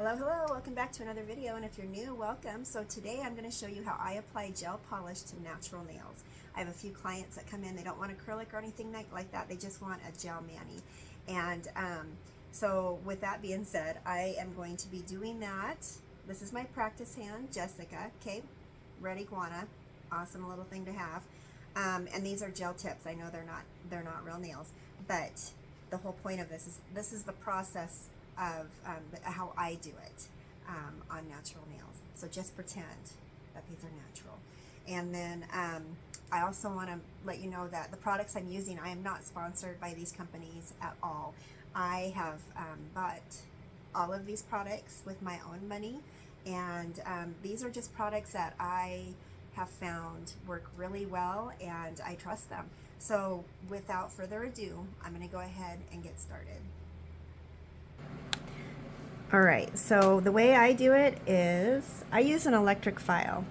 Hello, hello, welcome back to another video, and if you're new, welcome. So today I'm going to show you how I apply gel polish to natural nails. I have a few clients that come in, they don't want acrylic or anything like that, they just want a gel mani. And so with that being said, I am going to be doing that. This is my practice hand, Jessica, okay, red iguana, awesome little thing to have. And these are gel tips. I know they're not real nails, but the whole point of this is the process of how I do it on natural nails. So just pretend that these are natural. And then I also want to let you know that the products I'm using, I am not sponsored by these companies at all. I have bought all of these products with my own money, and these are just products that I have found work really well, and I trust them. So without further ado, I'm going to go ahead and get started. Alright, so the way I do it is I use an electric file,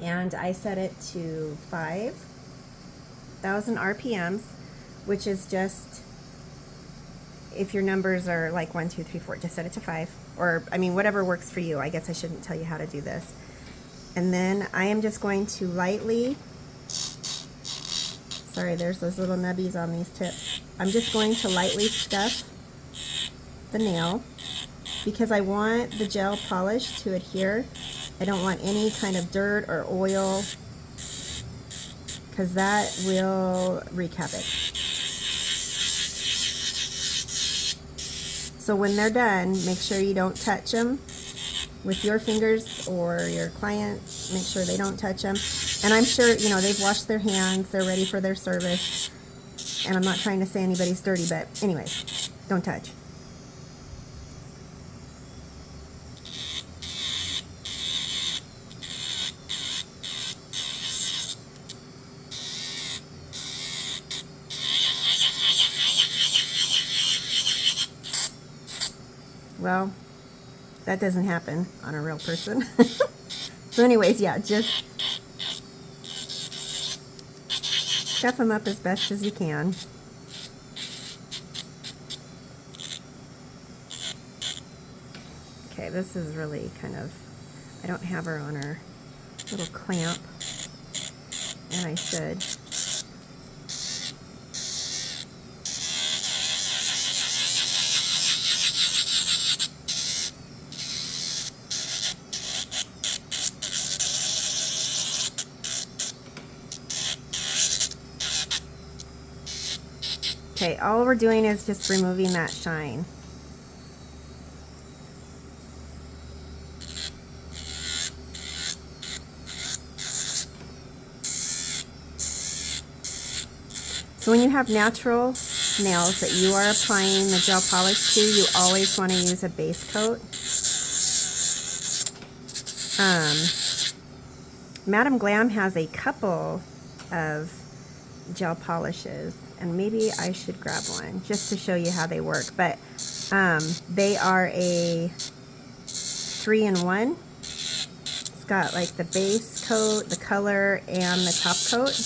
and I set it to 5,000 RPMs, which is just, if your numbers are like 1, 2, 3, 4, just set it to 5, or I mean whatever works for you. I guess I shouldn't tell you how to do this. And then I am just going to lightly, sorry, there's those little nubbies on these tips. I'm just going to lightly scuff the nail because I want the gel polish to adhere. I don't want any kind of dirt or oil because that will wreak havoc. So when they're done, make sure you don't touch them with your fingers, or your client, make sure they don't touch them. And I'm sure, you know, they've washed their hands, they're ready for their service, and I'm not trying to say anybody's dirty, but anyways, don't touch. Well, that doesn't happen on a real person. So anyways, yeah, just scuff them up as best as you can. Okay, this is really kind of, I don't have her on her little clamp, and I should. Okay, all we're doing is just removing that shine. So when you have natural nails that you are applying the gel polish to, you always want to use a base coat. Madam Glam has a couple of gel polishes, and maybe I should grab one just to show you how they work, but they are a 3-in-1. It's got like the base coat, the color, and the top coat.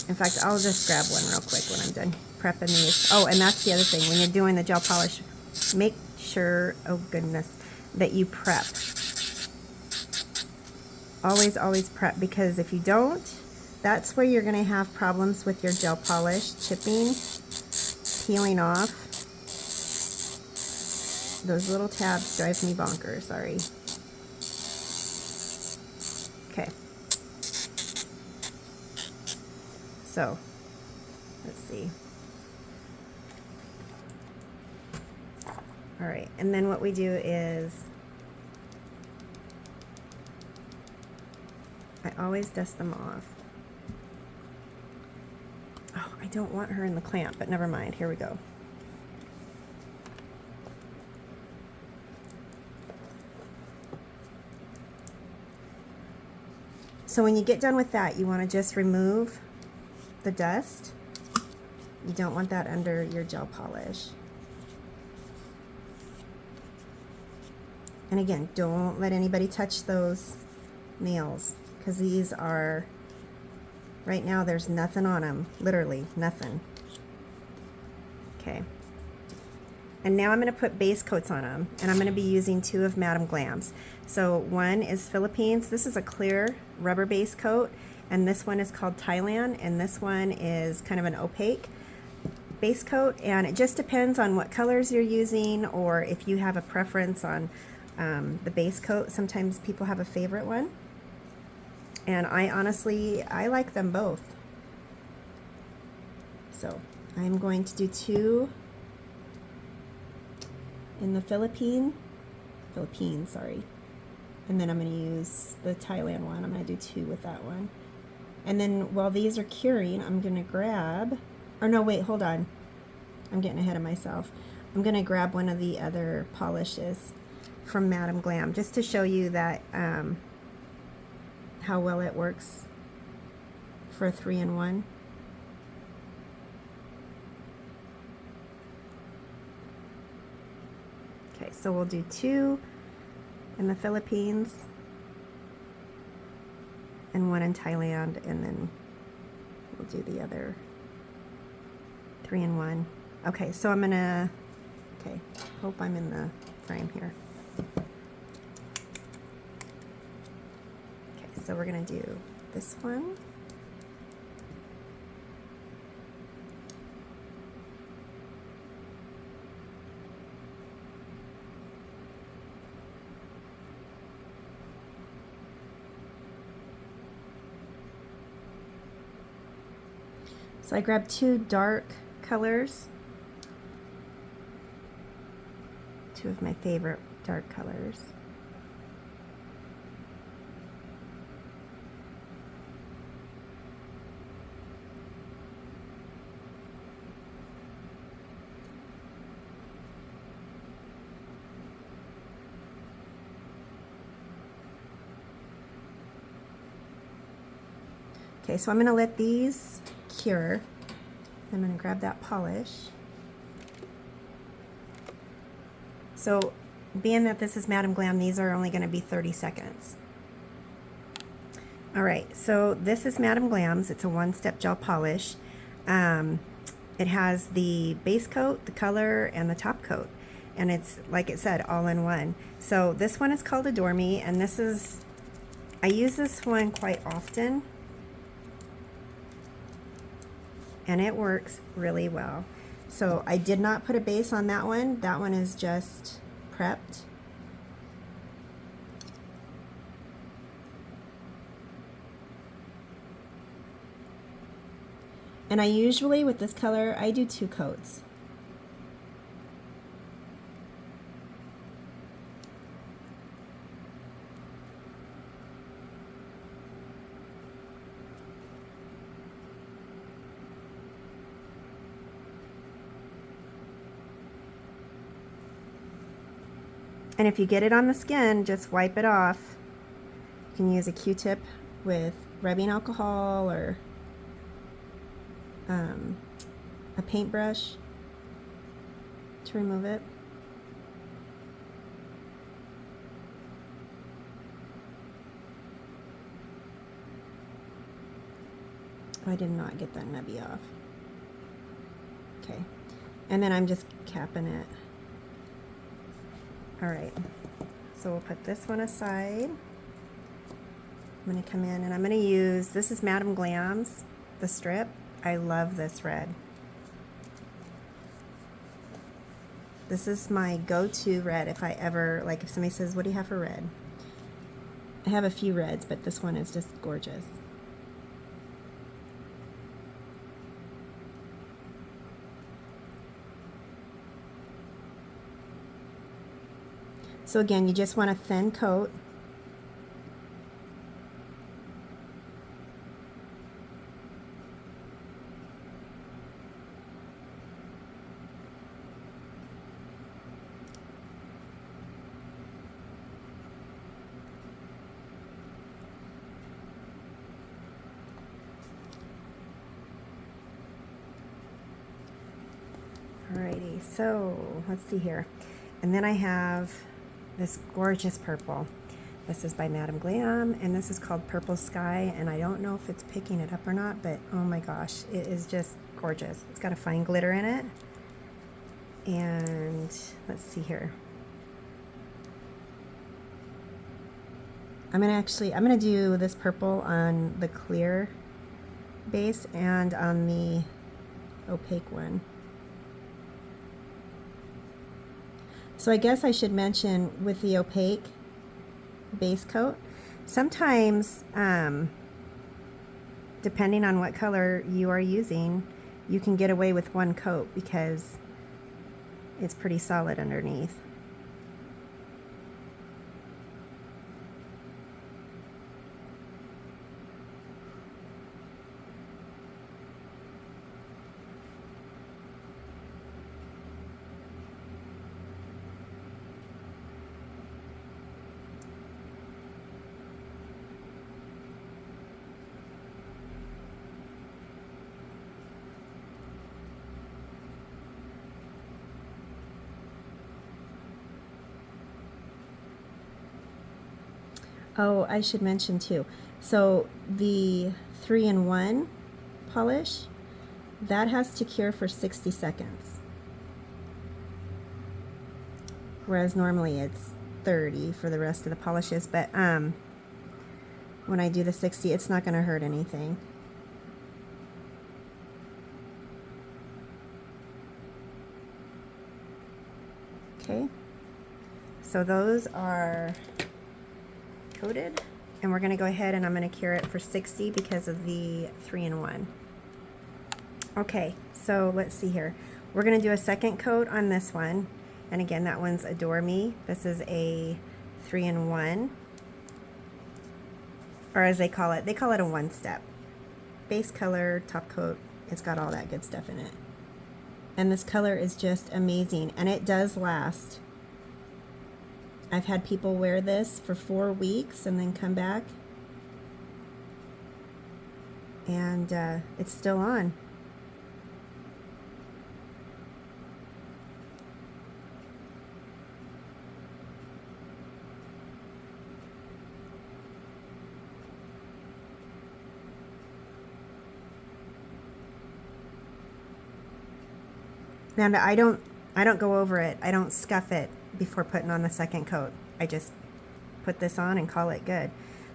In fact, I'll just grab one real quick when I'm done prepping these. Oh, and that's the other thing, when you're doing the gel polish, make sure, oh goodness, that you prep. Always, always prep, because if you don't, that's where you're going to have problems with your gel polish chipping, peeling off. Those little tabs drive me bonkers, sorry. Okay. So, let's see. Alright, and then what we do is, I always dust them off. Oh, I don't want her in the clamp, but never mind. Here we go. So when you get done with that, you want to just remove the dust. You don't want that under your gel polish. And again, don't let anybody touch those nails, because these are, right now there's nothing on them, literally nothing. Okay. And now I'm going to put base coats on them, and I'm going to be using 2 of Madam Glam's. So one is Philippines. This is a clear rubber base coat, and this one is called Thailand, and this one is kind of an opaque base coat. And it just depends on what colors you're using, or if you have a preference on the base coat. Sometimes people have a favorite one, and I like them both. So I'm going to do 2 in the Philippines, sorry. And then I'm going to use the Thailand one. I'm going to do 2 with that one. And then while these are curing, I'm going to grab, or no, wait, hold on. I'm getting ahead of myself. I'm going to grab one of the other polishes from Madam Glam just to show you that how well it works for a 3-in-1. Okay, so we'll do 2 in the Philippines and 1 in Thailand, and then we'll do the other 3-in-1. Okay, so I'm gonna, okay, hope I'm in the frame here. Okay, so we're gonna do this one. So I grabbed 2 dark colors, 2 of my favorite dark colors. Okay, so I'm going to let these cure. I'm going to grab that polish. So being that this is Madam Glam, these are only going to be 30 seconds. Alright, so this is Madam Glam's. It's a 1-step gel polish. It has the base coat, the color, and the top coat. And it's, like it said, all in one. So this one is called Adore Me, and this is, I use this one quite often. And it works really well. So I did not put a base on that one. That one is just prepped. And I usually, with this color, I do 2 coats. And if you get it on the skin, just wipe it off. You can use a Q-tip with rubbing alcohol or a paintbrush to remove it. Oh, I did not get that nubby off. Okay, and then I'm just capping it. Alright, so we'll put this one aside. I'm going to come in and I'm going to use, this is Madam Glam's, the strip. I love this red. This is my go-to red if I ever, like if somebody says, what do you have for red? I have a few reds, but this one is just gorgeous. So again, you just want a thin coat. Alrighty, so let's see here. And then I have this gorgeous purple. This is by Madam Glam, and this is called Purple Sky, and I don't know if it's picking it up or not, but oh my gosh, it is just gorgeous. It's got a fine glitter in it. And let's see here. I'm gonna do this purple on the clear base and on the opaque one. So I guess I should mention with the opaque base coat, sometimes depending on what color you are using, you can get away with one coat because it's pretty solid underneath. Oh, I should mention too. So the 3-in-1 polish, that has to cure for 60 seconds. Whereas normally it's 30 for the rest of the polishes, but when I do the 60, it's not going to hurt anything. Okay, so those are coated, and we're going to go ahead and I'm going to cure it for 60 because of the 3-in-1. Okay, so let's see here. We're going to do a second coat on this one, and again, that one's Adore Me. This is a 3-in-1, or as they call it a one-step. Base color, top coat, it's got all that good stuff in it. And this color is just amazing, and it does last. I've had people wear this for 4 weeks and then come back, and it's still on. And I don't go over it. I don't scuff it before putting on the second coat. I just put this on and call it good.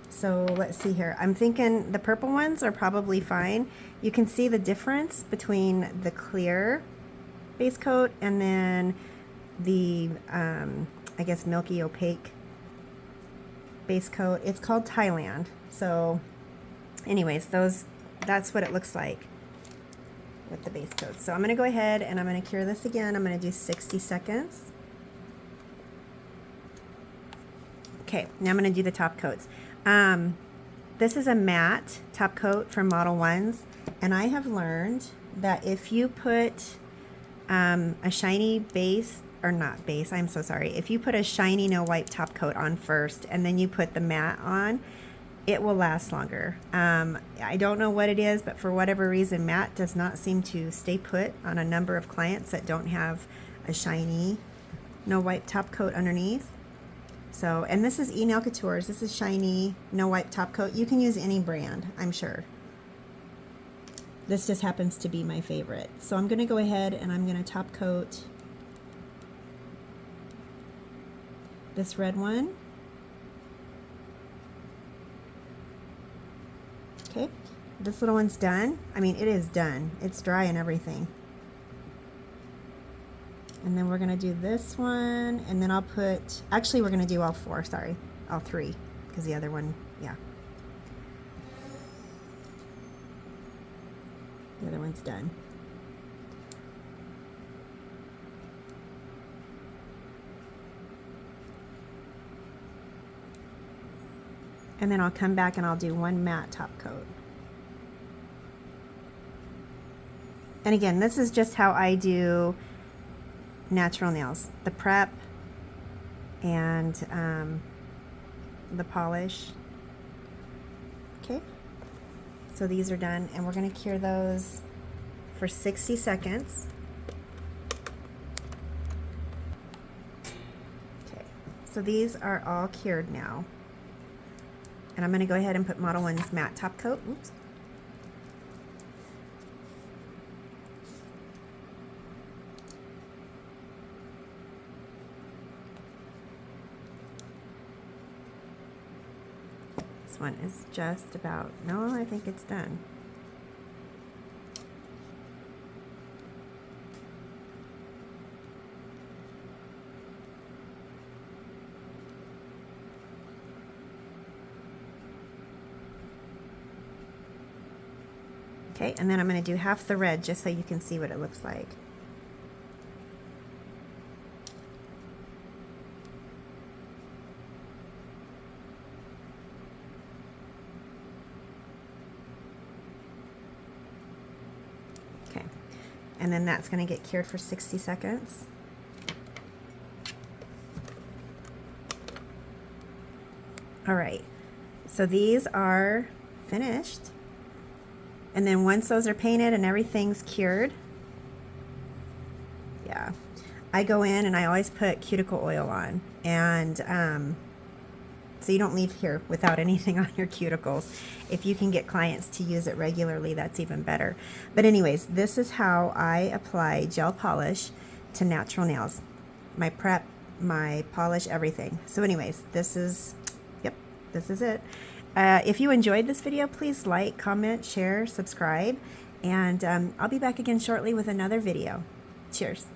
So let's see here. I'm thinking the purple ones are probably fine. You can see the difference between the clear base coat and then the, I guess, milky opaque base coat. It's called Thailand. So anyways, that's what it looks like with the base coat. So I'm going to go ahead and I'm going to cure this again. I'm going to do 60 seconds. Okay, now I'm going to do the top coats. This is a matte top coat from Model 1s, and I have learned that if you put a shiny base, or not base, I'm so sorry, if you put a shiny no wipe top coat on first and then you put the matte on, it will last longer. I don't know what it is, but for whatever reason, matte does not seem to stay put on a number of clients that don't have a shiny no wipe top coat underneath. So, and this is Nail Couture's. This is shiny no wipe top coat. You can use any brand, I'm sure. This just happens to be my favorite. So I'm going to go ahead and I'm going to top coat this red one. Okay, this little one's done. I mean, it is done. It's dry and everything. And then we're going to do this one, and then I'll put, actually we're going to do all four, sorry, all three, because the other one, yeah. The other one's done. And then I'll come back and I'll do one matte top coat. And again, this is just how I do natural nails. The prep and the polish. Okay, so these are done, and we're going to cure those for 60 seconds. Okay, so these are all cured now. And I'm going to go ahead and put Model 1's matte top coat. Oops. This one is just about, no, I think it's done. Okay, and then I'm going to do half the red just so you can see what it looks like. Okay, and then that's going to get cured for 60 seconds. All right, so these are finished. And then once those are painted and everything's cured, yeah, I go in and I always put cuticle oil on. And so you don't leave here without anything on your cuticles. If you can get clients to use it regularly, that's even better. But anyways, this is how I apply gel polish to natural nails. My prep, my polish, everything. So anyways, this is, yep, this is it. If you enjoyed this video, please like, comment, share, subscribe, and I'll be back again shortly with another video. Cheers.